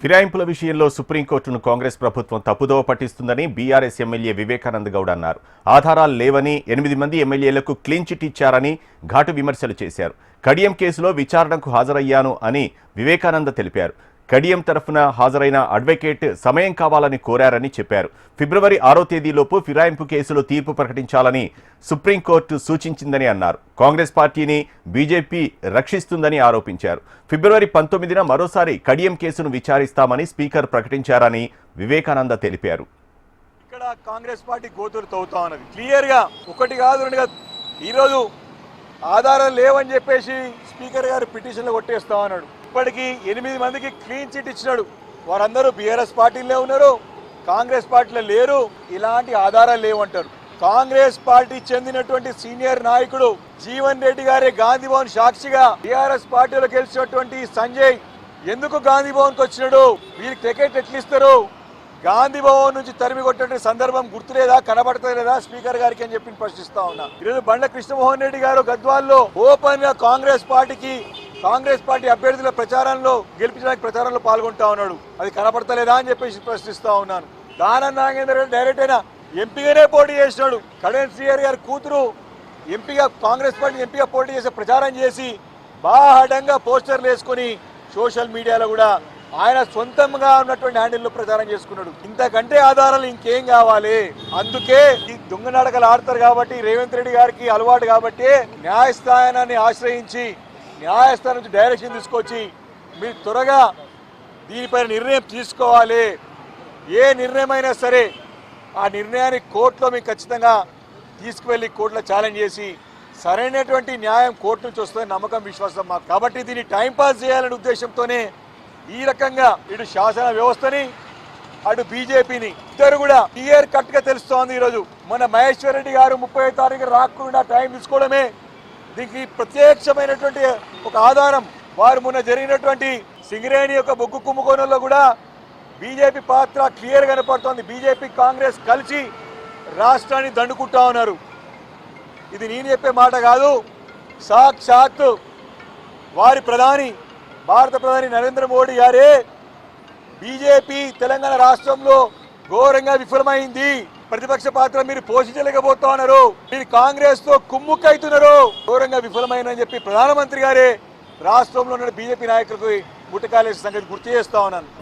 ఫిరాయింపుల విషయంలో సుప్రీంకోర్టును కాంగ్రెస్ ప్రభుత్వం తప్పుదోవ పట్టిస్తుందని బీఆర్ఎస్ ఎమ్మెల్యే వివేకానంద గౌడ్ అన్నారు. ఆధారాలు లేవని 8 మంది ఎమ్మెల్యేలకు క్లీన్ చిట్ ఇచ్చారని ఘాటు విమర్శలు చేశారు. కడియం కేసులో విచారణకు హాజరయ్యాను అని వివేకానంద తెలిపారు. కడియం తరఫున హాజరైన అడ్వకేట్ సమయం కావాలని కోరారని చెప్పారు. ఫిబ్రవరి 6వ తేదీలోపు ఫిరాయింపు కేసులో తీర్పు ప్రకటించాలని సుప్రీంకోర్టు సూచించిందని అన్నారు. కాంగ్రెస్ పార్టీని బీజేపీ రక్షిస్తుందని ఆరోపించారు. ఫిబ్రవరి 19న మరోసారి కడియం కేసును విచారిస్తామని స్పీకర్ ప్రకటించారని వివేకానంద తెలిపారు. ఇక్కడ కాంగ్రెస్ పార్టీ గోతులు తవ్వుతా ఉన్నది. క్లియర్గా ఒకటి కాదు రెండు కాదు, ఈరోజు ఆధారాలు లేవని చెప్పేసి స్పీకర్ గారు పిటిషన్లు కొట్టేస్తా ఉన్నాడు. ఇప్పటికీ 8 మందికి క్లీన్ చిట్ ఇచ్చినాడు. వారందరూ బీఆర్ఎస్ పార్టీలో ఉన్నారు, కాంగ్రెస్ పార్టీలో లేరు. ఇలాంటి ఆధారాలు లేవంటారు. కాంగ్రెస్ పార్టీ చెందినటువంటి సీనియర్ నాయకుడు జీవన్ రెడ్డి గారే గాంధీ భవన్ సాక్షిగా బీఆర్ఎస్ పార్టీలో గెలిచినటువంటి సంజయ్ ఎందుకు గాంధీ భవన్ కు వచ్చినాడు, వీరికి టికెట్ ఎట్లు ఇస్తారు, గాంధీ భవన్ నుంచి తరిమి కొట్టినటువంటి సందర్భం గుర్తులేదా, కనబడతలేదా స్పీకర్ గారికి అని చెప్పి ప్రశ్నిస్తా ఉన్నా. ఈరోజు బండ్ల కృష్ణమోహన్ రెడ్డి గారు గద్వాల్లో ఓపెన్ గా కాంగ్రెస్ పార్టీ అభ్యర్థుల ప్రచారంలో గెలిపించడానికి ప్రచారంలో పాల్గొంటా ఉన్నాడు. అది కనపడతలేదా అని చెప్పేసి ప్రశ్నిస్తా ఉన్నాను. దానం నాగేందర్ రెడ్డి డైరెక్ట్ అయినా ఎంపీగానే పోటీ చేసినాడు. కళ్యాణ్ శ్రీహరి గారి కూతురు ఎంపీగా కాంగ్రెస్ పార్టీ ఎంపీగా పోటీ చేసే ప్రచారం చేసి బాహడంగా పోస్టర్లు వేసుకుని సోషల్ మీడియాలో కూడా ఆయన సొంతంగా ఉన్నటువంటి హ్యాండిల్లో ప్రచారం చేసుకున్నాడు. ఇంతకంటే ఆధారాలు ఇంకేం కావాలి? అందుకే ఈ దొంగ నాటకాలు ఆడతారు కాబట్టి రేవంత్ రెడ్డి గారికి అలవాటు కాబట్టి న్యాయస్థానాన్ని ఆశ్రయించి న్యాయస్థానం నుంచి డైరెక్షన్ తీసుకొచ్చి మీరు త్వరగా దీనిపైన నిర్ణయం తీసుకోవాలి. ఏ నిర్ణయం అయినా సరే ఆ నిర్ణయాన్ని కోర్టులో మీకు ఖచ్చితంగా తీసుకువెళ్ళి కోర్టులో ఛాలెంజ్ చేసి సరైనటువంటి న్యాయం కోర్టు నుంచి వస్తుందని నమ్మకం విశ్వాసం మాకు. కాబట్టి దీన్ని టైంపాస్ చేయాలనే ఉద్దేశంతోనే ఈ రకంగా ఇటు శాసన వ్యవస్థని అటు బీజేపీని ఇద్దరు కూడా క్లియర్ కట్ గా తెలుస్తోంది. ఈరోజు మన మహేశ్వర్ రెడ్డి గారు 30వ తారీఖు రాకుండా టైం తీసుకోవడమే దీనికి ప్రత్యక్షమైనటువంటి ఒక ఆధారం. వారు మొన్న జరిగినటువంటి సింగరేణి యొక్క బొగ్గు కుంభకోణంలో కూడా బీజేపీ పాత్ర క్లియర్ కనపడుతోంది. బీజేపీ కాంగ్రెస్ కలిసి రాష్ట్రాన్ని దండుకుంటా ఉన్నారు. ఇది నేను చెప్పే మాట కాదు, సాక్షాత్ వారి భారత ప్రధాని నరేంద్ర మోడీ గారే బీజేపీ తెలంగాణ రాష్ట్రంలో ఘోరంగా విఫలమైంది, ప్రతిపక్ష పాత్ర మీరు పోషించలేకపోతా ఉన్నారు, మీరు కాంగ్రెస్ తో కుమ్ముక్కైతున్నారు, ఘోరంగా విఫలమైందని చెప్పి ప్రధానమంత్రి గారే రాష్ట్రంలో ఉన్న బీజేపీ నాయకులకు ముట్టకాలేసిన సంగతి గుర్తు చేస్తా ఉన్నాను.